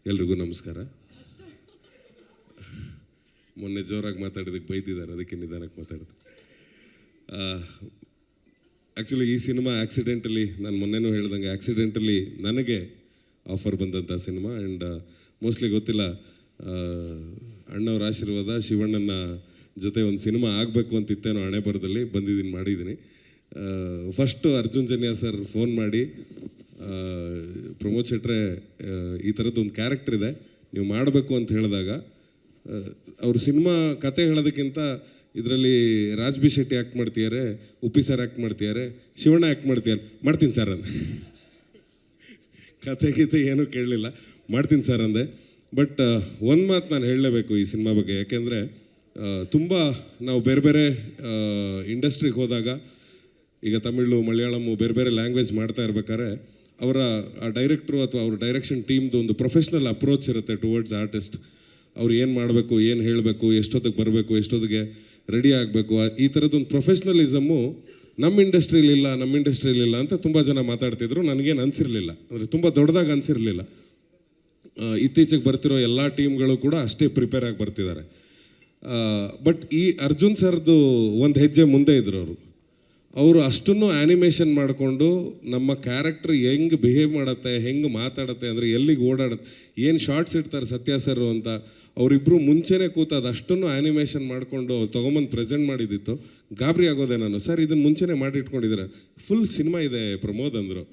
ಎಲ್ರಿಗೂ ನಮಸ್ಕಾರ. ಮೊನ್ನೆ ಜೋರಾಗಿ ಮಾತಾಡೋದಕ್ಕೆ ಬೈತಿದ್ದಾರೆ, ಅದಕ್ಕೆ ನಿಧಾನಕ್ಕೆ ಮಾತಾಡ್ತೀನಿ. ಆ್ಯಕ್ಚುಲಿ ಈ ಸಿನಿಮಾ ಆಕ್ಸಿಡೆಂಟಲಿ, ನಾನು ಮೊನ್ನೆನೂ ಹೇಳ್ದಂಗೆ ಆಕ್ಸಿಡೆಂಟಲಿ ನನಗೆ ಆಫರ್ ಬಂದಂಥ ಸಿನಿಮಾ. ಆ್ಯಂಡ್ ಮೋಸ್ಟ್ಲಿ ಗೊತ್ತಿಲ್ಲ, ಅಣ್ಣವ್ರ ಆಶೀರ್ವಾದ, ಶಿವಣ್ಣನ ಜೊತೆ ಒಂದು ಸಿನಿಮಾ ಆಗಬೇಕು ಅಂತಿತ್ತೇನೋ ಹಣೆ ಬರದಲ್ಲಿ ಬಂದಿದ್ದೀನಿ, ಮಾಡಿದ್ದೀನಿ. First Arjun Janya sir phone ಮಾಡಿ, ಪ್ರಮೋದ್ ಶೆಟ್ರೆ ಈ ಥರದ್ದು ಒಂದು ಕ್ಯಾರೆಕ್ಟರ್ ಇದೆ, ನೀವು ಮಾಡಬೇಕು ಅಂತ ಹೇಳಿದಾಗ, ಅವ್ರ ಸಿನಿಮಾ ಕತೆ ಹೇಳೋದಕ್ಕಿಂತ ಇದರಲ್ಲಿ ರಾಜ್ ಬಿ ಶೆಟ್ಟಿ ಆ್ಯಕ್ಟ್ ಮಾಡ್ತಿದ್ದಾರೆ, ಉಪ್ಪಿ ಸರ್ ಆ್ಯಕ್ಟ್ ಮಾಡ್ತಿದ್ದಾರೆ, ಶಿವಣ್ಣ ಆ್ಯಕ್ಟ್ ಮಾಡ್ತಿದ್ದಾರೆ, ಮಾಡ್ತೀನಿ ಸರ್ ಅಂದೆ. ಕತೆ ಗೀತೆ ಏನೂ ಕೇಳಲಿಲ್ಲ, ಮಾಡ್ತೀನಿ ಸರ್ ಅಂದೆ. ಬಟ್ ಒಂದು ಮಾತು ನಾನು ಹೇಳಲೇಬೇಕು ಈ ಸಿನಿಮಾ ಬಗ್ಗೆ. ಯಾಕೆಂದರೆ ತುಂಬ ನಾವು ಬೇರೆ ಬೇರೆ ಇಂಡಸ್ಟ್ರಿಗೆ ಹೋದಾಗ, ಈಗ ತಮಿಳು, ಮಲಯಾಳಮು, ಬೇರೆ ಬೇರೆ ಲ್ಯಾಂಗ್ವೇಜ್ ಮಾಡ್ತಾ ಇರ್ಬೇಕಾದ್ರೆ ಅವರ ಆ ಡೈರೆಕ್ಟ್ರು ಅಥವಾ ಅವ್ರ ಡೈರೆಕ್ಷನ್ ಟೀಮ್ದು ಒಂದು ಪ್ರೊಫೆಷ್ನಲ್ ಅಪ್ರೋಚ್ ಇರುತ್ತೆ ಟುವರ್ಡ್ಸ್ ಆರ್ಟಿಸ್ಟ್. ಅವ್ರು ಏನು ಮಾಡಬೇಕು, ಏನು ಹೇಳಬೇಕು, ಎಷ್ಟೊತ್ತಿಗೆ ಬರಬೇಕು, ಎಷ್ಟೊತ್ತಿಗೆ ರೆಡಿ ಆಗಬೇಕು, ಈ ಥರದ್ದೊಂದು ಪ್ರೊಫೆಷ್ನಲಿಸಮು ನಮ್ಮ ಇಂಡಸ್ಟ್ರಿಲಿಲ್ಲ ಅಂತ ತುಂಬ ಜನ ಮಾತಾಡ್ತಿದ್ರು. ನನಗೇನು ಅನಿಸಿರಲಿಲ್ಲ, ಅಂದರೆ ತುಂಬ ದೊಡ್ಡದಾಗಿ ಅನಿಸಿರಲಿಲ್ಲ. ಇತ್ತೀಚೆಗೆ ಬರ್ತಿರೋ ಎಲ್ಲ ಟೀಮ್ಗಳು ಕೂಡ ಅಷ್ಟೇ ಪ್ರಿಪೇರ್ ಆಗಿ ಬರ್ತಿದ್ದಾರೆ. ಬಟ್ ಈ ಅರ್ಜುನ್ ಸರ್ದು ಒಂದು ಹೆಜ್ಜೆ ಮುಂದೆ ಇದ್ರು. ಅವರು ಅಷ್ಟನ್ನು ಆ್ಯನಿಮೇಷನ್ ಮಾಡಿಕೊಂಡು ನಮ್ಮ ಕ್ಯಾರೆಕ್ಟರ್ ಹೆಂಗೆ ಬಿಹೇವ್ ಮಾಡುತ್ತೆ, ಹೆಂಗೆ ಮಾತಾಡುತ್ತೆ, ಅಂದರೆ ಎಲ್ಲಿಗೆ ಓಡಾಡುತ್ತೆ, ಏನು ಶಾರ್ಟ್ಸ್ ಇಡ್ತಾರೆ ಸತ್ಯ ಸರ್ ಅಂತ, ಅವರಿಬ್ಬರು ಮುಂಚೆನೇ ಕೂತು ಅದು ಅಷ್ಟನ್ನು ಆ್ಯನಿಮೇಷನ್ ಮಾಡಿಕೊಂಡು ತೊಗೊಂಬಂದು ಪ್ರೆಸೆಂಟ್ ಮಾಡಿದ್ದಿತ್ತು. ಗಾಬರಿ ಆಗೋದೆ ನಾನು, ಸರ್ ಇದನ್ನು ಮುಂಚೆನೇ ಮಾಡಿಟ್ಕೊಂಡಿದ್ದಾರೆ, ಫುಲ್ ಸಿನಿಮಾ ಇದೆ ಪ್ರಮೋದ್ ಅಂದರು.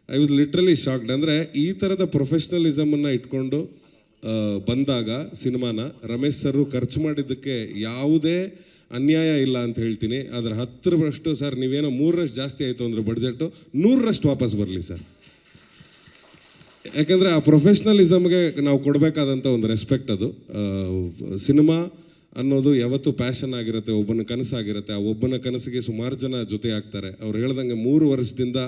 I was literally shocked. ಅಂದರೆ ಈ ಥರದ ಪ್ರೊಫೆಷ್ನಲಿಸಮನ್ನು ಇಟ್ಕೊಂಡು ಬಂದಾಗ ಸಿನಿಮಾನ ರಮೇಶ್ ಸರು ಖರ್ಚು ಮಾಡಿದ್ದಕ್ಕೆ ಯಾವುದೇ ಅನ್ಯಾಯ ಇಲ್ಲ ಅಂತ ಹೇಳ್ತೀನಿ. ಅದರ 10% ಸರ್, ನೀವೇನೋ 3% ಜಾಸ್ತಿ ಆಯಿತು ಅಂದರೆ ಬಡ್ಜೆಟು 100% ವಾಪಸ್ ಬರಲಿ ಸರ್. ಯಾಕೆಂದರೆ ಆ ಪ್ರೊಫೆಷ್ನಲಿಸಮ್ಗೆ ನಾವು ಕೊಡಬೇಕಾದಂಥ ಒಂದು ರೆಸ್ಪೆಕ್ಟ್ ಅದು. ಸಿನಿಮಾ ಅನ್ನೋದು ಯಾವತ್ತೂ ಪ್ಯಾಷನ್ ಆಗಿರುತ್ತೆ, ಒಬ್ಬನ ಕನಸಾಗಿರುತ್ತೆ. ಆ ಒಬ್ಬನ ಕನಸಿಗೆ ಸುಮಾರು ಜನ ಜೊತೆ ಆಗ್ತಾರೆ. ಅವ್ರು ಹೇಳ್ದಂಗೆ 3 ವರ್ಷದಿಂದ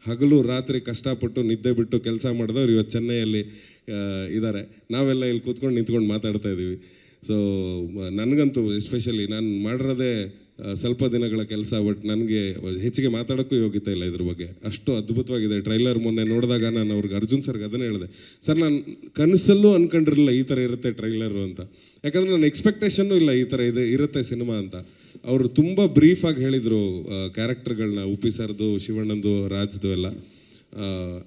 ಹಗಲು ರಾತ್ರಿ ಕಷ್ಟಪಟ್ಟು ನಿದ್ದೆ ಬಿಟ್ಟು ಕೆಲಸ ಮಾಡಿದವ್ರು ಇವತ್ತು ಚೆನ್ನೈಯಲ್ಲಿ ಇದ್ದಾರೆ. ನಾವೆಲ್ಲ ಇಲ್ಲಿ ಕೂತ್ಕೊಂಡು ನಿಂತ್ಕೊಂಡು ಮಾತಾಡ್ತಾ ಇದ್ದೀವಿ. ಸೊ ನನಗಂತೂ ಎಸ್ಪೆಷಲಿ ನಾನು ಮಾಡಿರೋದೇ ಸ್ವಲ್ಪ ದಿನಗಳ ಕೆಲಸ, ಬಟ್ ನನಗೆ ಹೆಚ್ಚಿಗೆ ಮಾತಾಡೋಕ್ಕೂ ಯೋಗ್ಯತೆ ಇಲ್ಲ ಇದ್ರ ಬಗ್ಗೆ. ಅಷ್ಟು ಅದ್ಭುತವಾಗಿದೆ ಟ್ರೈಲರ್. ಮೊನ್ನೆ ನೋಡಿದಾಗ ನಾನು ಅವ್ರಿಗೆ ಅರ್ಜುನ್ ಸರ್ಗೆ ಅದನ್ನೇ ಹೇಳಿದೆ, ಸರ್ ನಾನು ಕನಸಲ್ಲೂ ಅಂದ್ಕೊಂಡಿರಲಿಲ್ಲ ಈ ಥರ ಇರುತ್ತೆ ಟ್ರೈಲರು ಅಂತ. ಯಾಕಂದರೆ ನನ್ನ ಎಕ್ಸ್ಪೆಕ್ಟೇಷನ್ನೂ ಇಲ್ಲ ಈ ಥರ ಇರುತ್ತೆ ಸಿನಿಮಾ ಅಂತ. ಅವರು ತುಂಬ ಬ್ರೀಫಾಗಿ ಹೇಳಿದರು ಕ್ಯಾರೆಕ್ಟರ್ಗಳನ್ನ, ಉಪ್ಪಿ ಸರ್ದು, ಶಿವಣ್ಣಂದು, ರಾಜ್ದು ಎಲ್ಲ.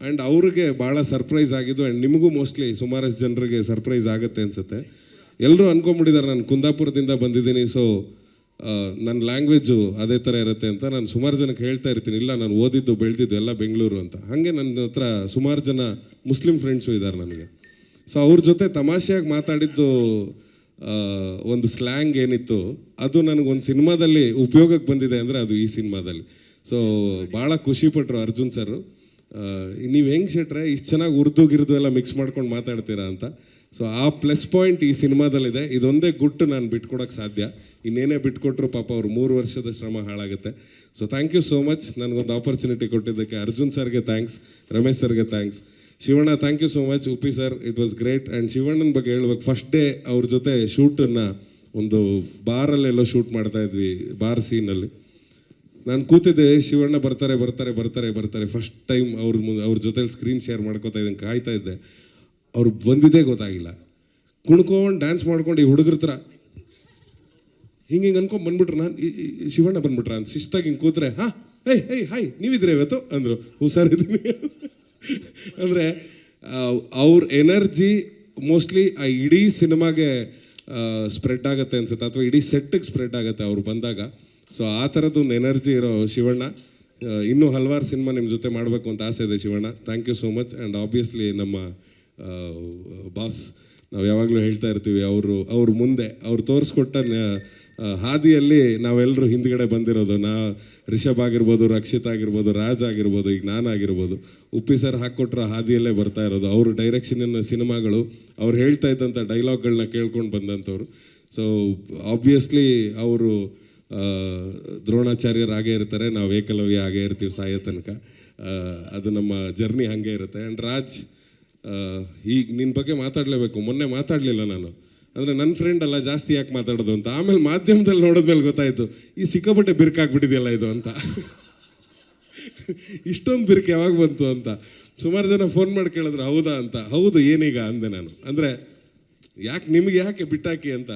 ಆ್ಯಂಡ್ ಅವ್ರಿಗೆ ಭಾಳ ಸರ್ಪ್ರೈಸ್ ಆಗಿದ್ದು. ಆ್ಯಂಡ್ ನಿಮಗೂ ಮೋಸ್ಟ್ಲಿ ಸುಮಾರಷ್ಟು ಜನರಿಗೆ ಸರ್ಪ್ರೈಸ್ ಆಗುತ್ತೆ ಅನಿಸುತ್ತೆ. ಎಲ್ಲರೂ ಅಂದ್ಕೊಂಡ್ಬಿಟ್ಟಿದ್ದಾರೆ ನಾನು ಕುಂದಾಪುರದಿಂದ ಬಂದಿದ್ದೀನಿ, ಸೊ ನನ್ನ ಲ್ಯಾಂಗ್ವೇಜು ಅದೇ ಥರ ಇರುತ್ತೆ ಅಂತ. ನಾನು ಸುಮಾರು ಜನಕ್ಕೆ ಹೇಳ್ತಾ ಇರ್ತೀನಿ, ಇಲ್ಲ ನಾನು ಓದಿದ್ದು ಬೆಳೆದಿದ್ದು ಎಲ್ಲ ಬೆಂಗಳೂರು ಅಂತ. ಹಾಗೆ ನನ್ನ ಹತ್ರ ಸುಮಾರು ಜನ ಮುಸ್ಲಿಂ ಫ್ರೆಂಡ್ಸು ಇದ್ದಾರೆ ನನಗೆ. ಸೊ ಅವ್ರ ಜೊತೆ ತಮಾಷೆಯಾಗಿ ಮಾತಾಡಿದ್ದು ಒಂದು ಸ್ಲ್ಯಾಂಗ್ ಏನಿತ್ತು, ಅದು ನನಗೊಂದು ಸಿನಿಮಾದಲ್ಲಿ ಉಪಯೋಗಕ್ಕೆ ಬಂದಿದೆ ಅಂದರೆ ಅದು ಈ ಸಿನಿಮಾದಲ್ಲಿ. ಸೊ ಭಾಳ ಖುಷಿಪಟ್ಟರು ಅರ್ಜುನ್ ಸರು. ನೀವು ಹೆಂಗೆ ಶೆಟ್ರೆ ಇಷ್ಟು ಚೆನ್ನಾಗಿ ಉರ್ದು ಗಿರ್ದು ಎಲ್ಲ ಮಿಕ್ಸ್ ಮಾಡ್ಕೊಂಡು ಮಾತಾಡ್ತೀರಾ ಅಂತ. ಸೊ ಆ ಪ್ಲಸ್ ಪಾಯಿಂಟ್ ಈ ಸಿನಿಮಾದಲ್ಲಿದೆ. ಇದೊಂದೇ ಗುಟ್ಟು ನಾನು ಬಿಟ್ಕೊಡೋಕ್ಕೆ ಸಾಧ್ಯ. ಇನ್ನೇನೇ ಬಿಟ್ಕೊಟ್ರು ಪಾಪ ಅವ್ರು 3 ವರ್ಷದ ಶ್ರಮ ಹಾಳಾಗುತ್ತೆ. So thank you so much ನನಗೊಂದು ಆಪರ್ಚುನಿಟಿ ಕೊಟ್ಟಿದ್ದಕ್ಕೆ. ಅರ್ಜುನ್ ಸರ್ಗೆ ಥ್ಯಾಂಕ್ಸ್, ರಮೇಶ್ ಸರ್ಗೆ thanks, Shivanna thank you so much, Uppi sir it was great. And ಶಿವಣ್ಣನ ಬಗ್ಗೆ ಹೇಳ್ಬೇಕು, ಫಸ್ಟ್ ಡೇ ಅವ್ರ ಜೊತೆ ಶೂಟನ್ನು ಒಂದು ಬಾರಲ್ಲೆಲ್ಲೋ ಶೂಟ್ ಮಾಡ್ತಾಯಿದ್ವಿ, ಬಾರ್ ಸೀನಲ್ಲಿ. ನಾನು ಕೂತಿದ್ದೆ, ಶಿವಣ್ಣ ಬರ್ತಾರೆ ಫಸ್ಟ್ ಟೈಮ್ ಅವ್ರ ಜೊತೆಲಿ ಸ್ಕ್ರೀನ್ ಶೇರ್ ಮಾಡ್ಕೋತಾ ಇದ್ದೀನಿ, ಕಾಯ್ತಾ ಇದ್ದೆ. ಅವ್ರು ಬಂದಿದ್ದೇ ಗೊತ್ತಾಗಿಲ್ಲ. ಕುಣ್ಕೊಂಡು ಡ್ಯಾನ್ಸ್ ಮಾಡ್ಕೊಂಡು ಈ ಹುಡುಗರ ಥರ ಹಿಂಗೆ ಅನ್ಕೊಂಡು ಬಂದ್ಬಿಟ್ರು. ನಾನು ಶಿವಣ್ಣ ಬಂದ್ಬಿಟ್ರ ಅಂತ ಶಿಸ್ತಾಗಿ ಹಿಂಗೆ ಕೂತ್ರೆ, ಹಾಂ ಹಾಯ್ ನೀವಿದ್ರೆ ಇವತ್ತು ಅಂದರು. ಹುಷಾರಿದ್ದೀನಿ ಅಂದರೆ ಅವ್ರ ಎನರ್ಜಿ ಮೋಸ್ಟ್ಲಿ ಆ ಇಡೀ ಸಿನಿಮಾಗೆ ಸ್ಪ್ರೆಡ್ ಆಗುತ್ತೆ ಅನ್ಸುತ್ತೆ, ಅಥವಾ ಇಡೀ ಸೆಟ್ಟಿಗೆ ಸ್ಪ್ರೆಡ್ ಆಗುತ್ತೆ ಅವ್ರು ಬಂದಾಗ. ಸೊ ಆ ಥರದ್ದೊಂದು ಎನರ್ಜಿ ಇರೋ ಶಿವಣ್ಣ. ಇನ್ನೂ ಹಲವಾರು ಸಿನಿಮಾ ನಿಮ್ಮ ಜೊತೆ ಮಾಡಬೇಕು ಅಂತ ಆಸೆ ಇದೆ Shivanna. Thank you so much. And obviously ನಮ್ಮ ಬಾಸ್, ನಾವು ಯಾವಾಗಲೂ ಹೇಳ್ತಾ ಇರ್ತೀವಿ, ಅವ್ರ ಮುಂದೆ ಅವ್ರು ತೋರಿಸ್ಕೊಟ್ಟ ಹಾದಿಯಲ್ಲಿ ನಾವೆಲ್ಲರೂ ಹಿಂದ್ಗಡೆ ಬಂದಿರೋದು. ರಿಷಬ್ ಆಗಿರ್ಬೋದು, ರಕ್ಷಿತ್ ಆಗಿರ್ಬೋದು, ರಾಜ್ ಆಗಿರ್ಬೋದು, ಈಗ ನಾನಾಗಿರ್ಬೋದು, ಉಪ್ಪಿ ಸರ್ ಹಾಕ್ಕೊಟ್ರ ಹಾದಿಯಲ್ಲೇ ಬರ್ತಾ ಇರೋದು. ಅವ್ರ ಡೈರೆಕ್ಷನಿನ ಸಿನಿಮಾಗಳು, ಅವ್ರು ಹೇಳ್ತಾ ಇದ್ದಂಥ ಡೈಲಾಗ್ಗಳನ್ನ ಕೇಳ್ಕೊಂಡು ಬಂದಂಥವ್ರು. ಸೊ ಆಬ್ವಿಯಸ್ಲಿ ಅವರು ದ್ರೋಣಾಚಾರ್ಯರಾಗೇ ಇರ್ತಾರೆ, ನಾವು ಏಕಲವ್ಯ ಆಗೇ ಇರ್ತೀವಿ ಸಾಯೋ ತನಕ. ಅದು ನಮ್ಮ ಜರ್ನಿ ಹಾಗೆ ಇರುತ್ತೆ. ಆ್ಯಂಡ್ ರಾಜ್, ಈಗ ನಿನ್ನ ಬಗ್ಗೆ ಮಾತಾಡಲೇಬೇಕು. ಮೊನ್ನೆ ಮಾತಾಡಲಿಲ್ಲ ನಾನು, ಅಂದರೆ ನನ್ನ ಫ್ರೆಂಡ್ ಅಲ್ಲ, ಜಾಸ್ತಿ ಯಾಕೆ ಮಾತಾಡೋದು ಅಂತ. ಆಮೇಲೆ ಮಾಧ್ಯಮದಲ್ಲಿ ನೋಡಿದ್ಮೇಲೆ ಗೊತ್ತಾಯಿತು, ಈ ಸಿಕ್ಕಾಪಟ್ಟೆ ಬಿರ್ಕಾಕ್ಬಿಟ್ಟಿದೆಯಲ್ಲ ಇದು ಅಂತ. ಇಷ್ಟೊಂದು ಬಿರ್ಕು ಯಾವಾಗ ಬಂತು ಅಂತ. ಸುಮಾರು ಜನ ಫೋನ್ ಮಾಡಿ ಕೇಳಿದ್ರು ಹೌದಾ ಅಂತ. ಹೌದು ಏನೀಗ ಅಂದೆ ನಾನು. ಅಂದರೆ ಯಾಕೆ ನಿಮ್ಗೆ ಯಾಕೆ ಬಿಟ್ಟಾಕಿ ಅಂತ.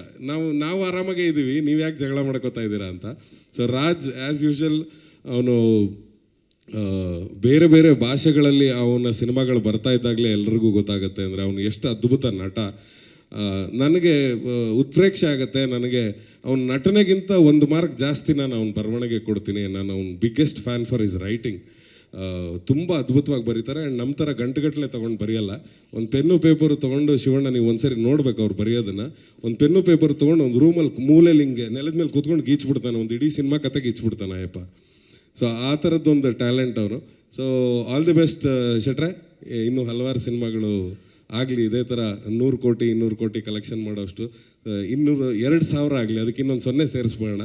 ನಾವು ಆರಾಮಾಗೇ ಇದ್ದೀವಿ, ನೀವು ಯಾಕೆ ಜಗಳ ಮಾಡ್ಕೋತಾ ಇದ್ದೀರಾ ಅಂತ. ಸೊ ರಾಜ್ ಆ್ಯಸ್ ಯೂಶುವಲ್ ಅವನು ಬೇರೆ ಬೇರೆ ಭಾಷೆಗಳಲ್ಲಿ ಅವನ ಸಿನಿಮಾಗಳು ಬರ್ತಾ ಇದ್ದಾಗಲೇ ಎಲ್ರಿಗೂ ಗೊತ್ತಾಗುತ್ತೆ ಅಂದರೆ ಅವನು ಎಷ್ಟು ಅದ್ಭುತ ನಟ. ನನಗೆ ಉತ್ಪ್ರೇಕ್ಷೆ ಆಗುತ್ತೆ. ನನಗೆ ಅವನ ನಟನೆಗಿಂತ ಒಂದು ಮಾರ್ಕ್ ಜಾಸ್ತಿ ನಾನು ಅವನ ಬರವಣಿಗೆ ಕೊಡ್ತೀನಿ. ನಾನು ಅವ್ನ biggest fan for is writing. ತುಂಬ ಅದ್ಭುತವಾಗಿ ಬರೀತಾರೆ. ಆ್ಯಂಡ್ ನಮ್ಮ ಥರ ಗಂಟೆಗಟ್ಟಲೆ ತೊಗೊಂಡು ಬರೆಯಲ್ಲ. ಒಂದು ಪೆನ್ನು ಪೇಪರು ತೊಗೊಂಡು, ಶಿವಣ್ಣ ನೀವು ಒಂದ್ಸರಿ ನೋಡ್ಬೇಕು ಅವ್ರು ಬರೆಯೋದನ್ನು. ಒಂದು ಪೆನ್ನು ಪೇಪರ್ ತೊಗೊಂಡು ಒಂದು ರೂಮಲ್ಲಿ ಮೂಲೆಯಲ್ಲಿ ಹಿಂಗೆ ನೆಲದ ಮೇಲೆ ಕೂತ್ಕೊಂಡು ಗೀಚ್ಬಿಡ್ತಾನೆ, ಒಂದು ಇಡೀ ಸಿನಿಮಾ ಕತೆ ಗೀಚ್ಬಿಡ್ತಾನೆ ಅಯ್ಯಪ್ಪ. ಸೊ ಆ ಥರದ್ದೊಂದು ಟ್ಯಾಲೆಂಟ್ ಅವನು. ಸೊ ಆಲ್ ದಿ ಬೆಸ್ಟ್ ಶೆಟ್ರೆ. ಇನ್ನೂ ಹಲವಾರು ಸಿನಿಮಾಗಳು ಆಗಲಿ ಇದೇ ಥರ 100 ಕೋಟಿ 200 ಕೋಟಿ ಕಲೆಕ್ಷನ್ ಮಾಡೋಷ್ಟು. 200,000 ಆಗಲಿ, ಅದಕ್ಕೆ ಇನ್ನೊಂದು 0 ಸೇರಿಸ್ಬೋಣ.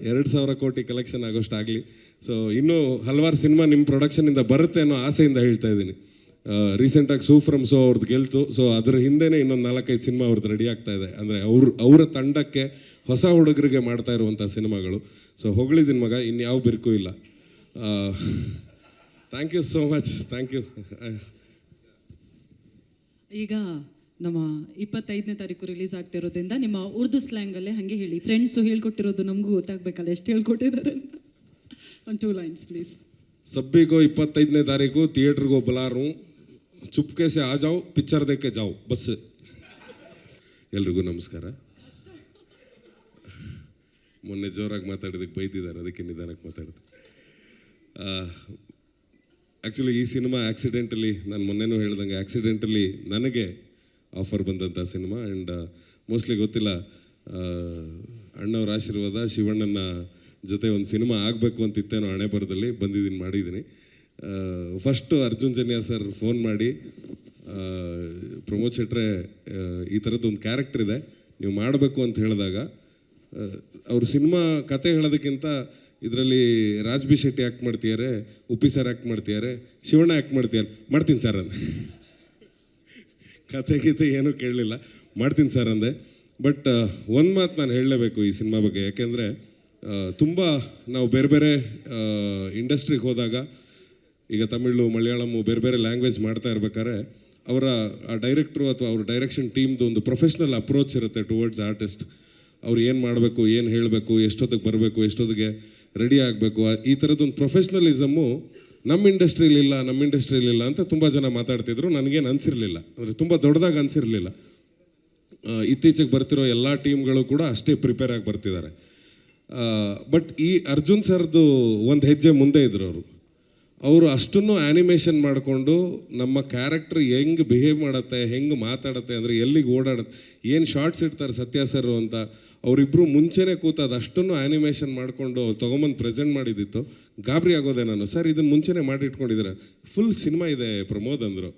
2,000 ಕೋಟಿ ಕಲೆಕ್ಷನ್ ಆಗೋಷ್ಟು ಆಗಲಿ. ಸೊ ಇನ್ನೂ ಹಲವಾರು ಸಿನಿಮಾ ನಿಮ್ಮ ಪ್ರೊಡಕ್ಷನಿಂದ ಬರುತ್ತೆ ಅನ್ನೋ ಆಸೆಯಿಂದ ಹೇಳ್ತಾ ಇದ್ದೀನಿ. ರೀಸೆಂಟಾಗಿ ಸೂ ಫ್ರಮ್ ಸೋ ಅವ್ರದ್ದು ಗೆಲ್ತು. ಸೊ ಅದ್ರ ಹಿಂದೆನೇ ಇನ್ನೊಂದು 4-5 ಸಿನಿಮಾ ಅವ್ರದ್ದು ರೆಡಿ ಆಗ್ತಾ ಇದೆ. ಅಂದರೆ ಅವರ ತಂಡಕ್ಕೆ ಹೊಸ ಹುಡುಗರಿಗೆ ಮಾಡ್ತಾ ಇರುವಂಥ ಸಿನಿಮಾಗಳು. ಸೊ ಹೊಗಳಿದ್ದೀನಿ ಮಗ, ಇನ್ಯಾವ ಬಿರುಕು ಇಲ್ಲ. Thank you so much. Thank you. ಈಗ ನಮ್ಮ 25ನೇ ತಾರೀಕು ರಿಲೀಸ್ ಆಗ್ತಿರೋದ್ರಿಂದ ನಿಮ್ಮ ಉರ್ದು ಸ್ಲ್ಯಾಂಗಲ್ಲೇ ಹಾಗೆ ಹೇಳಿ. ಫ್ರೆಂಡ್ಸು ಹೇಳ್ಕೊಟ್ಟಿರೋದು ನಮಗೂ ಗೊತ್ತಾಗಬೇಕಲ್ಲ ಎಷ್ಟು ಹೇಳ್ಕೊಟ್ಟಿದ್ದಾರೆ ಅಂತ. ಒಂದು 2 ಲೈನ್ಸ್ ಪ್ಲೀಸ್. ಸಬ್ಬಿಗೋ 25ನೇ ತಾರೀಕು ಥಿಯೇಟ್ರಿಗೋ ಬುಲಾರು, ಚುಪ್ಕೆ ಸೆ ಆ ಜಾओ, ಪಿಕ್ಚರ್ ದೇಖೆ ಜಾओ ಬಸ್. ಎಲ್ರಿಗೂ ನಮಸ್ಕಾರ. ಮೊನ್ನೆ ಜೋರಾಗಿ ಮಾತಾಡೋದಕ್ಕೆ ಬೈತಿದ್ದಾರೆ, ಅದಕ್ಕೆ ನಿಧಾನಕ್ಕೆ ಮಾತಾಡಿದೆ. ಆ್ಯಕ್ಚುಲಿ ಈ ಸಿನಿಮಾ ಆಕ್ಸಿಡೆಂಟಲಿ, ನಾನು ಮೊನ್ನೆನೂ ಹೇಳ್ದಂಗೆ ಆಕ್ಸಿಡೆಂಟಲಿ ನನಗೆ ಆಫರ್ ಬಂದಂಥ ಸಿನಿಮಾ. ಆ್ಯಂಡ್ ಮೋಸ್ಟ್ಲಿ ಗೊತ್ತಿಲ್ಲ, ಅಣ್ಣವ್ರ ಆಶೀರ್ವಾದ, ಶಿವಣ್ಣನ ಜೊತೆ ಒಂದು ಸಿನಿಮಾ ಆಗಬೇಕು ಅಂತಿತ್ತೇನೋ ಹಣೆ ಬರದಲ್ಲಿ ಬಂದಿದ್ದೀನಿ, ಮಾಡಿದ್ದೀನಿ. First Arjun Janya sir phone ಮಾಡಿ, ಪ್ರಮೋದ್ ಶೆಟ್ರೆ ಈ ಥರದ್ದು ಒಂದು ಕ್ಯಾರೆಕ್ಟರ್ ಇದೆ, ನೀವು ಮಾಡಬೇಕು ಅಂತ ಹೇಳಿದಾಗ, ಅವರು ಸಿನಿಮಾ ಕತೆ ಹೇಳೋದಕ್ಕಿಂತ ಇದರಲ್ಲಿ ರಾಜ್ ಬಿ ಶೆಟ್ಟಿ ಆ್ಯಕ್ಟ್ ಮಾಡ್ತಿದ್ದಾರೆ, ಉಪ್ಪಿ ಸರ್ ಆ್ಯಕ್ಟ್ ಮಾಡ್ತಿದ್ದಾರೆ, ಶಿವಣ್ಣ ಆ್ಯಕ್ಟ್ ಮಾಡ್ತಿದ್ದಾರೆ, ಮಾಡ್ತೀನಿ ಸರ್ ಅಂದೆ. ಕತೆ ಗೀತೆ ಏನೂ ಕೇಳಲಿಲ್ಲ, ಮಾಡ್ತೀನಿ ಸರ್ ಅಂದೆ. ಬಟ್ ಒಂದು ಮಾತು ನಾನು ಹೇಳಲೇಬೇಕು ಈ ಸಿನಿಮಾ ಬಗ್ಗೆ. ಯಾಕೆಂದರೆ ತುಂಬ ನಾವು ಬೇರೆ ಬೇರೆ ಇಂಡಸ್ಟ್ರಿಗೆ ಹೋದಾಗ, ಈಗ ತಮಿಳು, ಮಲಯಾಳಮು, ಬೇರೆ ಬೇರೆ ಲ್ಯಾಂಗ್ವೇಜ್ ಮಾಡ್ತಾ ಇರ್ಬೇಕಾದ್ರೆ ಅವರ ಆ ಡೈರೆಕ್ಟ್ರು ಅಥವಾ ಅವ್ರ ಡೈರೆಕ್ಷನ್ ಟೀಮ್ದು ಒಂದು ಪ್ರೊಫೆಷ್ನಲ್ ಅಪ್ರೋಚ್ ಇರುತ್ತೆ ಟುವರ್ಡ್ಸ್ ಆರ್ಟಿಸ್ಟ್. ಅವ್ರು ಏನು ಮಾಡಬೇಕು, ಏನು ಹೇಳಬೇಕು, ಎಷ್ಟೊತ್ತಿಗೆ ಬರಬೇಕು, ಎಷ್ಟೊತ್ತಿಗೆ ರೆಡಿ ಆಗಬೇಕು, ಈ ಥರದ್ದೊಂದು ಪ್ರೊಫೆಷ್ನಲಿಸಮ್ಮು ನಮ್ಮ ಇಂಡಸ್ಟ್ರಿಲಿಲ್ಲ ಅಂತ ತುಂಬ ಜನ ಮಾತಾಡ್ತಿದ್ರು. ನನಗೇನು ಅನಿಸಿರಲಿಲ್ಲ, ಅಂದರೆ ತುಂಬ ದೊಡ್ಡದಾಗಿ ಅನಿಸಿರಲಿಲ್ಲ. ಇತ್ತೀಚೆಗೆ ಬರ್ತಿರೋ ಎಲ್ಲ ಟೀಮ್ಗಳು ಕೂಡ ಅಷ್ಟೇ ಪ್ರಿಪೇರ್ ಆಗಿ ಬರ್ತಿದ್ದಾರೆ. ಬಟ್ ಈ ಅರ್ಜುನ್ ಸರ್ದು ಒಂದು ಹೆಜ್ಜೆ ಮುಂದೆ ಇದ್ರು ಅವರು ಅಷ್ಟನ್ನು ಆ್ಯನಿಮೇಷನ್ ಮಾಡಿಕೊಂಡು ನಮ್ಮ ಕ್ಯಾರೆಕ್ಟರ್ ಹೆಂಗೆ ಬಿಹೇವ್ ಮಾಡುತ್ತೆ, ಹೆಂಗೆ ಮಾತಾಡುತ್ತೆ, ಅಂದರೆ ಎಲ್ಲಿಗೆ ಓಡಾಡುತ್ತೆ, ಏನು ಶಾರ್ಟ್ಸ್ ಇಡ್ತಾರೆ ಸತ್ಯ ಸರ್ ಅಂತ, ಅವರಿಬ್ಬರು ಮುಂಚೆನೇ ಕೂತದು ಅಷ್ಟನ್ನು ಆ್ಯನಿಮೇಷನ್ ಮಾಡಿಕೊಂಡು ಅವ್ರು ತೊಗೊಂಬಂದು ಪ್ರೆಸೆಂಟ್ ಮಾಡಿದ್ದಿತ್ತು. ಗಾಬರಿ ಆಗೋದೆ ನಾನು, ಸರ್ ಇದನ್ನು ಮುಂಚೆನೇ ಮಾಡಿಟ್ಕೊಂಡಿದ್ದೀರ, ಫುಲ್ ಸಿನಿಮಾ ಇದೆ ಪ್ರಮೋದ್ ಅಂದರು.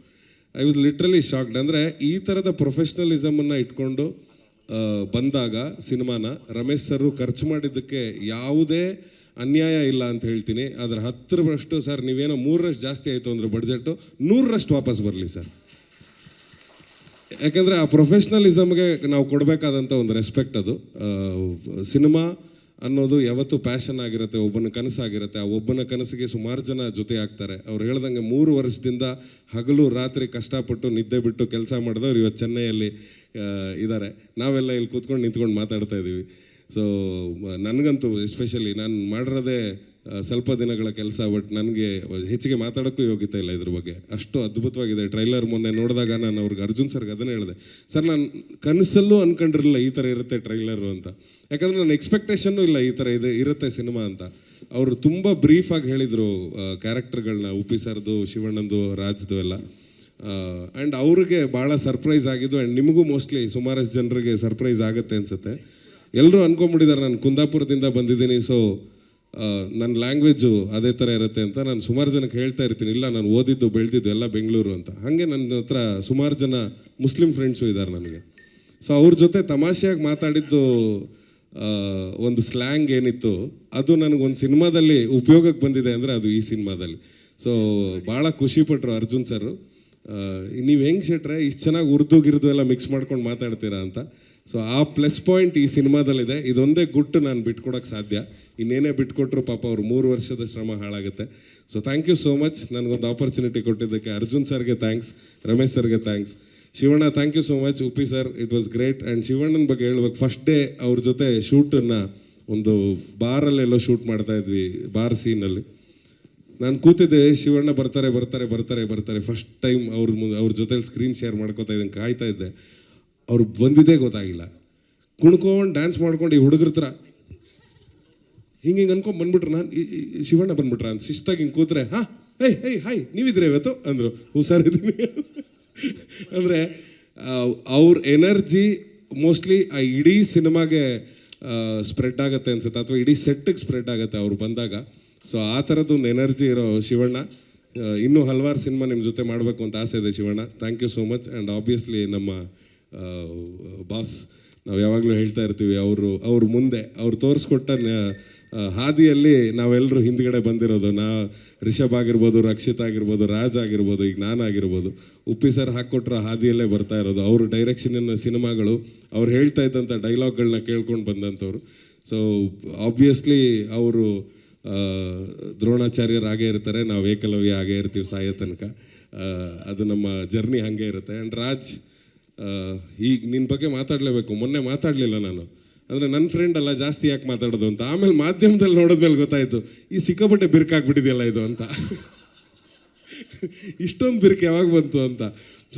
I was literally shocked. ಅಂದರೆ ಈ ಥರದ ಪ್ರೊಫೆಷ್ನಲಿಸಮನ್ನು ಇಟ್ಕೊಂಡು ಬಂದಾಗ ಸಿನಿಮಾನ ರಮೇಶ್ ಸರು ಖರ್ಚು ಮಾಡಿದ್ದಕ್ಕೆ ಯಾವುದೇ ಅನ್ಯಾಯ ಇಲ್ಲ ಅಂತ ಹೇಳ್ತೀನಿ. ಅದರ 10% ಸರ್, ನೀವೇನೋ 3% ಜಾಸ್ತಿ ಆಯಿತು ಅಂದರೆ ಬಡ್ಜೆಟು 100% ವಾಪಸ್ ಬರಲಿ ಸರ್. ಯಾಕೆಂದರೆ ಆ ಪ್ರೊಫೆಷ್ನಲಿಸಮ್ಗೆ ನಾವು ಕೊಡಬೇಕಾದಂಥ ಒಂದು ರೆಸ್ಪೆಕ್ಟ್ ಅದು. ಸಿನಿಮಾ ಅನ್ನೋದು ಯಾವತ್ತೂ ಪ್ಯಾಷನ್ ಆಗಿರುತ್ತೆ, ಒಬ್ಬನ ಕನಸಾಗಿರುತ್ತೆ. ಆ ಒಬ್ಬನ ಕನಸಿಗೆ ಸುಮಾರು ಜನ ಜೊತೆ ಆಗ್ತಾರೆ. ಅವ್ರು ಹೇಳ್ದಂಗೆ 3 ವರ್ಷದಿಂದ ಹಗಲು ರಾತ್ರಿ ಕಷ್ಟಪಟ್ಟು ನಿದ್ದೆ ಬಿಟ್ಟು ಕೆಲಸ ಮಾಡಿದವ್ರು ಇವತ್ತು ಚೆನ್ನೈಯಲ್ಲಿ ಇದ್ದಾರೆ. ನಾವೆಲ್ಲ ಇಲ್ಲಿ ಕೂತ್ಕೊಂಡು ನಿಂತ್ಕೊಂಡು ಮಾತಾಡ್ತಾ ಇದ್ದೀವಿ. ಸೊ ನನಗಂತೂ ಎಸ್ಪೆಷಲಿ ನಾನು ಮಾಡಿರೋದೇ ಸ್ವಲ್ಪ ದಿನಗಳ ಕೆಲಸ, ಬಟ್ ನನಗೆ ಹೆಚ್ಚಿಗೆ ಮಾತಾಡೋಕ್ಕೂ ಯೋಗ್ಯತೆ ಇಲ್ಲ ಇದ್ರ ಬಗ್ಗೆ. ಅಷ್ಟು ಅದ್ಭುತವಾಗಿದೆ ಟ್ರೈಲರ್. ಮೊನ್ನೆ ನೋಡಿದಾಗ ನಾನು ಅವ್ರಿಗೆ ಅರ್ಜುನ್ ಸರ್ಗೆ ಅದನ್ನೇ ಹೇಳಿದೆ, ಸರ್ ನಾನು ಕನಸಲ್ಲೂ ಅಂದ್ಕೊಂಡಿರಲಿಲ್ಲ ಈ ಥರ ಇರುತ್ತೆ ಟ್ರೈಲರು ಅಂತ. ಯಾಕಂದರೆ ನನ್ನ ಎಕ್ಸ್ಪೆಕ್ಟೇಷನ್ನು ಇಲ್ಲ ಈ ಥರ ಇರುತ್ತೆ ಸಿನಿಮಾ ಅಂತ. ಅವರು ತುಂಬ ಬ್ರೀಫಾಗಿ ಹೇಳಿದರು ಕ್ಯಾರೆಕ್ಟರ್ಗಳನ್ನ, ಉಪ್ಪಿ ಸರ್ದು, ಶಿವಣ್ಣಂದು, ರಾಜ್ದು ಎಲ್ಲ. ಆ್ಯಂಡ್ ಅವ್ರಿಗೆ ಭಾಳ ಸರ್ಪ್ರೈಸ್ ಆಗಿದ್ದು. ಆ್ಯಂಡ್ ನಿಮಗೂ ಮೋಸ್ಟ್ಲಿ ಸುಮಾರಷ್ಟು ಜನರಿಗೆ ಸರ್ಪ್ರೈಸ್ ಆಗುತ್ತೆ ಅನಿಸುತ್ತೆ. ಎಲ್ಲರೂ ಅಂದ್ಕೊಂಬಿಟ್ಟಿದ್ದಾರೆ ನಾನು ಕುಂದಾಪುರದಿಂದ ಬಂದಿದ್ದೀನಿ, ಸೊ ನನ್ನ ಲ್ಯಾಂಗ್ವೇಜು ಅದೇ ಥರ ಇರುತ್ತೆ ಅಂತ. ನಾನು ಸುಮಾರು ಜನಕ್ಕೆ ಹೇಳ್ತಾ ಇರ್ತೀನಿ, ಇಲ್ಲ ನಾನು ಓದಿದ್ದು ಬೆಳೆದಿದ್ದು ಎಲ್ಲ ಬೆಂಗಳೂರು ಅಂತ. ಹಾಗೆ ನನ್ನ ಹತ್ರ ಸುಮಾರು ಜನ ಮುಸ್ಲಿಂ ಫ್ರೆಂಡ್ಸು ಇದ್ದಾರೆ ನನಗೆ. ಸೊ ಅವ್ರ ಜೊತೆ ತಮಾಷೆಯಾಗಿ ಮಾತಾಡಿದ್ದು ಒಂದು ಸ್ಲ್ಯಾಂಗ್ ಏನಿತ್ತು, ಅದು ನನಗೊಂದು ಸಿನಿಮಾದಲ್ಲಿ ಉಪಯೋಗಕ್ಕೆ ಬಂದಿದೆ ಅಂದರೆ ಅದು ಈ ಸಿನಿಮಾದಲ್ಲಿ. ಸೊ ಭಾಳ ಖುಷಿಪಟ್ಟರು ಅರ್ಜುನ್ ಸರ್. ನೀವು ಹೆಂಗೆ ಶೆಟ್ರೆ ಇಷ್ಟು ಚೆನ್ನಾಗಿ ಉರ್ದು ಗಿರ್ದು ಎಲ್ಲ ಮಿಕ್ಸ್ ಮಾಡ್ಕೊಂಡು ಮಾತಾಡ್ತೀರಾ ಅಂತ. ಸೊ ಆ ಪ್ಲಸ್ ಪಾಯಿಂಟ್ ಈ ಸಿನಿಮಾದಲ್ಲಿದೆ. ಇದೊಂದೇ ಗುಟ್ಟು ನಾನು ಬಿಟ್ಕೊಡೋಕ್ಕೆ ಸಾಧ್ಯ. ಇನ್ನೇನೇ ಬಿಟ್ಕೊಟ್ರು ಪಾಪ ಅವ್ರು 3 ವರ್ಷದ ಶ್ರಮ ಹಾಳಾಗುತ್ತೆ. So thank you so much ನನಗೊಂದು ಆಪರ್ಚುನಿಟಿ ಕೊಟ್ಟಿದ್ದಕ್ಕೆ. ಅರ್ಜುನ್ ಸರ್ಗೆ ಥ್ಯಾಂಕ್ಸ್, ರಮೇಶ್ ಸರ್ಗೆ thanks, Shivanna thank you so much, Uppi sir it was great. And ಶಿವಣ್ಣನ ಬಗ್ಗೆ ಹೇಳ್ಬೇಕು, ಫಸ್ಟ್ ಡೇ ಅವ್ರ ಜೊತೆ ಶೂಟನ್ನು ಒಂದು ಬಾರಲ್ಲೆಲ್ಲೋ ಶೂಟ್ ಮಾಡ್ತಾ ಇದ್ವಿ, ಬಾರ್ ಸೀನಲ್ಲಿ. ನಾನು ಕೂತಿದ್ದೆ, ಶಿವಣ್ಣ ಬರ್ತಾರೆ ಬರ್ತಾರೆ ಬರ್ತಾರೆ ಬರ್ತಾರೆ, ಫಸ್ಟ್ ಟೈಮ್ ಅವ್ರ ಜೊತೆಲಿ ಸ್ಕ್ರೀನ್ ಶೇರ್ ಮಾಡ್ಕೋತಾ ಇದ್ದಂಗೆ ಕಾಯ್ತಾ ಇದ್ದೆ. ಅವ್ರು ಬಂದಿದ್ದೇ ಗೊತ್ತಾಗಿಲ್ಲ. ಕುಣ್ಕೊಂಡು ಡ್ಯಾನ್ಸ್ ಮಾಡ್ಕೊಂಡು ಈ ಹುಡುಗರ ಥರ ಹಿಂಗೆ ಅನ್ಕೊಂಡು ಬಂದ್ಬಿಟ್ರು. ನಾನು ಶಿವಣ್ಣ ಬಂದ್ಬಿಟ್ರ ಅಂತ ಶಿಸ್ತಾಗಿ ಹಿಂಗೆ ಕೂತ್ರೆ, ಹಾಂ ಏಯ್ ಹಾಯ್ ನೀವಿದ್ರೆ ಇವತ್ತು ಅಂದರು. ಹುಷಾರಿದ್ದೀನಿ ಅಂದರೆ ಅವ್ರ ಎನರ್ಜಿ ಮೋಸ್ಟ್ಲಿ ಆ ಇಡೀ ಸಿನಿಮಾಗೆ ಸ್ಪ್ರೆಡ್ ಆಗುತ್ತೆ ಅನ್ಸುತ್ತೆ, ಅಥವಾ ಇಡೀ ಸೆಟ್ಟಿಗೆ ಸ್ಪ್ರೆಡ್ ಆಗುತ್ತೆ ಅವ್ರು ಬಂದಾಗ. ಸೊ ಆ ಥರದ್ದೊಂದು ಎನರ್ಜಿ ಇರೋ ಶಿವಣ್ಣ. ಇನ್ನೂ ಹಲವಾರು ಸಿನಿಮಾ ನಿಮ್ಮ ಜೊತೆ ಮಾಡಬೇಕು ಅಂತ ಆಸೆ ಇದೆ Shivanna. Thank you so much. And obviously ನಮ್ಮ ಬಾಸ್, ನಾವು ಯಾವಾಗಲೂ ಹೇಳ್ತಾ ಇರ್ತೀವಿ, ಅವರು ಮುಂದೆ ಅವ್ರು ತೋರಿಸ್ಕೊಟ್ಟ ಹಾದಿಯಲ್ಲಿ ನಾವೆಲ್ಲರೂ ಹಿಂದ್ಗಡೆ ಬಂದಿರೋದು. ರಿಷಬ್ ಆಗಿರ್ಬೋದು, ರಕ್ಷಿತ್ ಆಗಿರ್ಬೋದು, ರಾಜ್ ಆಗಿರ್ಬೋದು, ಈಗ ನಾನಾಗಿರ್ಬೋದು, ಉಪ್ಪಿ ಸರ್ ಹಾಕ್ಕೊಟ್ರ ಹಾದಿಯಲ್ಲೇ ಬರ್ತಾ ಇರೋದು. ಅವ್ರ ಡೈರೆಕ್ಷನಿನ ಸಿನಿಮಾಗಳು, ಅವ್ರು ಹೇಳ್ತಾ ಇದ್ದಂಥ ಡೈಲಾಗ್ಗಳನ್ನ ಕೇಳ್ಕೊಂಡು ಬಂದಂಥವ್ರು. ಸೊ ಆಬ್ವಿಯಸ್ಲಿ ಅವರು ದ್ರೋಣಾಚಾರ್ಯರಾಗೇ ಇರ್ತಾರೆ, ನಾವು ಏಕಲವ್ಯ ಆಗೇ ಇರ್ತೀವಿ ಸಾಯೋ ತನಕ. ಅದು ನಮ್ಮ ಜರ್ನಿ ಹಾಗೆ ಇರುತ್ತೆ. ಆ್ಯಂಡ್ ರಾಜ್, ಈಗ ನಿನ್ನ ಬಗ್ಗೆ ಮಾತಾಡಲೇಬೇಕು. ಮೊನ್ನೆ ಮಾತಾಡಲಿಲ್ಲ ನಾನು, ಅಂದರೆ ನನ್ನ ಫ್ರೆಂಡ್ ಅಲ್ಲ, ಜಾಸ್ತಿ ಯಾಕೆ ಮಾತಾಡೋದು ಅಂತ. ಆಮೇಲೆ ಮಾಧ್ಯಮದಲ್ಲಿ ನೋಡಿದ್ಮೇಲೆ ಗೊತ್ತಾಯಿತು, ಈ ಸಿಕ್ಕಾಪಟ್ಟೆ ಬಿರುಕಾಗ್ಬಿಟ್ಟಿದೆಯಲ್ಲ ಇದು ಅಂತ. ಇಷ್ಟೊಂದು ಬಿರುಕು ಯಾವಾಗ ಬಂತು ಅಂತ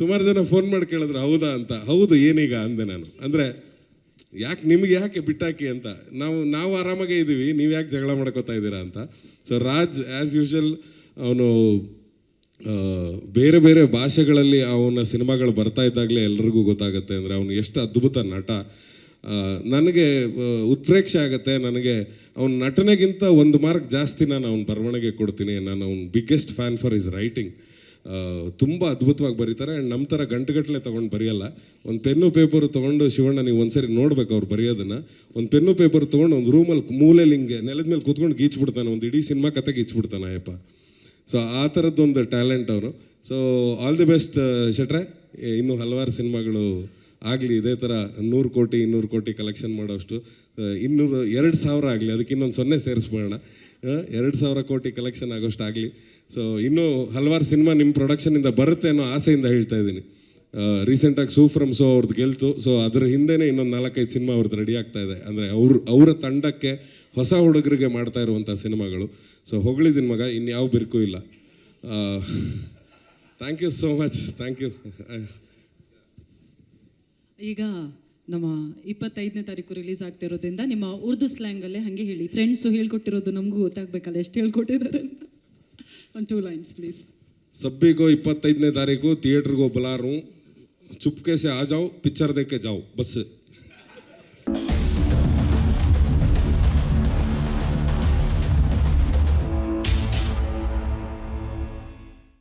ಸುಮಾರು ಜನ ಫೋನ್ ಮಾಡಿ ಕೇಳಿದ್ರು. ಹೌದಾ ಅಂತ. ಹೌದು, ಏನೀಗ ಅಂದೆ ನಾನು. ಅಂದರೆ ನಿಮಗೆ ಯಾಕೆ ಬಿಟ್ಟಾಕಿ ಅಂತ. ನಾವು ಆರಾಮಾಗೇ ಇದ್ದೀವಿ, ನೀವು ಯಾಕೆ ಜಗಳ ಮಾಡ್ಕೋತಾ ಇದ್ದೀರಾ ಅಂತ. ಸೊ ರಾಜ್ ಆ್ಯಸ್ ಯೂಶುವಲ್ ಅವನು ಬೇರೆ ಬೇರೆ ಭಾಷೆಗಳಲ್ಲಿ ಅವನ ಸಿನಿಮಾಗಳು ಬರ್ತಾ ಇದ್ದಾಗಲೇ ಎಲ್ರಿಗೂ ಗೊತ್ತಾಗುತ್ತೆ ಅಂದರೆ ಅವನು ಎಷ್ಟು ಅದ್ಭುತ ನಟ. ನನಗೆ ಉತ್ಪ್ರೇಕ್ಷೆ ಆಗುತ್ತೆ. ನನಗೆ ಅವ್ನ ನಟನೆಗಿಂತ 1 ಮಾರ್ಕ್ ಜಾಸ್ತಿ ನಾನು ಅವ್ನ ಬರವಣಿಗೆ ಕೊಡ್ತೀನಿ. ನಾನು ಅವ್ನ biggest fan for is writing. ತುಂಬ ಅದ್ಭುತವಾಗಿ ಬರೀತಾರೆ. ಆ್ಯಂಡ್ ನಮ್ಮ ಥರ ಗಂಟೆಗಟ್ಟಲೆ ತೊಗೊಂಡು ಬರೆಯಲ್ಲ. ಒಂದು ಪೆನ್ನು ಪೇಪರು ತೊಗೊಂಡು, ಶಿವಣ್ಣ ನೀವು ಒಂದ್ಸರಿ ನೋಡ್ಬೇಕು ಅವ್ರು ಬರೆಯೋದನ್ನು. ಒಂದು ಪೆನ್ನು ಪೇಪರ್ ತೊಗೊಂಡು ಒಂದು ರೂಮಲ್ಲಿ ಮೂಲೆಯಲ್ಲಿ ಹಿಂಗೆ ನೆಲದ ಮೇಲೆ ಕೂತ್ಕೊಂಡು ಗೀಚ್ಬಿಡ್ತಾನೆ, ಒಂದು ಇಡೀ ಸಿನಿಮಾ ಕತೆ ಗೀಚ್ಬಿಡ್ತಾನೆ ಅಯ್ಯಪ್ಪ. ಸೊ ಆ ಥರದ್ದೊಂದು ಟ್ಯಾಲೆಂಟ್ ಅವನು. ಸೊ ಆಲ್ ದಿ ಬೆಸ್ಟ್ ಶೆಟ್ರೆ. ಇನ್ನೂ ಹಲವಾರು ಸಿನಿಮಾಗಳು ಆಗಲಿ, ಇದೇ ಥರ 100 ಕೋಟಿ 200 ಕೋಟಿ ಕಲೆಕ್ಷನ್ ಮಾಡೋಷ್ಟು, 2,000 ಆಗಲಿ, ಅದಕ್ಕೆ ಇನ್ನೊಂದು 0 ಸೇರಿಸ್ಬೋಣ, 2,000 ಕೋಟಿ ಕಲೆಕ್ಷನ್ ಆಗೋಷ್ಟು ಆಗಲಿ. ಸೊ ಇನ್ನೂ ಹಲವಾರು ಸಿನಿಮಾ ನಿಮ್ಮ ಪ್ರೊಡಕ್ಷನಿಂದ ಬರುತ್ತೆ ಅನ್ನೋ ಆಸೆಯಿಂದ ಹೇಳ್ತಾ ಇದ್ದೀನಿ. ರೀಸೆಂಟಾಗಿ ಸೂ ಫ್ರಮ್ ಸೋ ಅವ್ರದ್ದು ಗೆಲ್ತು. ಸೊ ಅದ್ರ ಹಿಂದೆನೇ ಇನ್ನೊಂದು 4-5 ಸಿನಿಮಾ ಅವ್ರದ್ದು ರೆಡಿ ಆಗ್ತಾ ಇದೆ. ಅಂದರೆ ಅವರ ತಂಡಕ್ಕೆ ಹೊಸ ಹುಡುಗರಿಗೆ ಮಾಡ್ತಾ ಇರುವಂಥ ಸಿನಿಮಾಗಳು. ಸೊ ಹೊಗಳಿದ್ದೀನಿ ಮಗ, ಇನ್ಯಾವ ಬಿರುಕು ಇಲ್ಲ. Thank you so much. Thank you. ಈಗ ನಮ್ಮ 25ನೇ ತಾರೀಕು ರಿಲೀಸ್ ಆಗ್ತಿರೋದ್ರಿಂದ ನಿಮ್ಮ ಉರ್ದು ಸ್ಲ್ಯಾಂಗಲ್ಲೇ ಹಾಗೆ ಹೇಳಿ. ಫ್ರೆಂಡ್ಸು ಹೇಳ್ಕೊಟ್ಟಿರೋದು ನಮಗೂ ಗೊತ್ತಾಗಬೇಕಲ್ಲ ಎಷ್ಟು ಹೇಳ್ಕೊಟ್ಟಿದ್ದಾರೆ ಅಂತ. ಒಂದು 2 ಲೈನ್ಸ್ ಪ್ಲೀಸ್. सभी को 25ನೇ ತಾರೀಕು थिएटर को बुला रहा हूँ, चुपके से आ जाओ, पिक्चर देख के जाओ, बस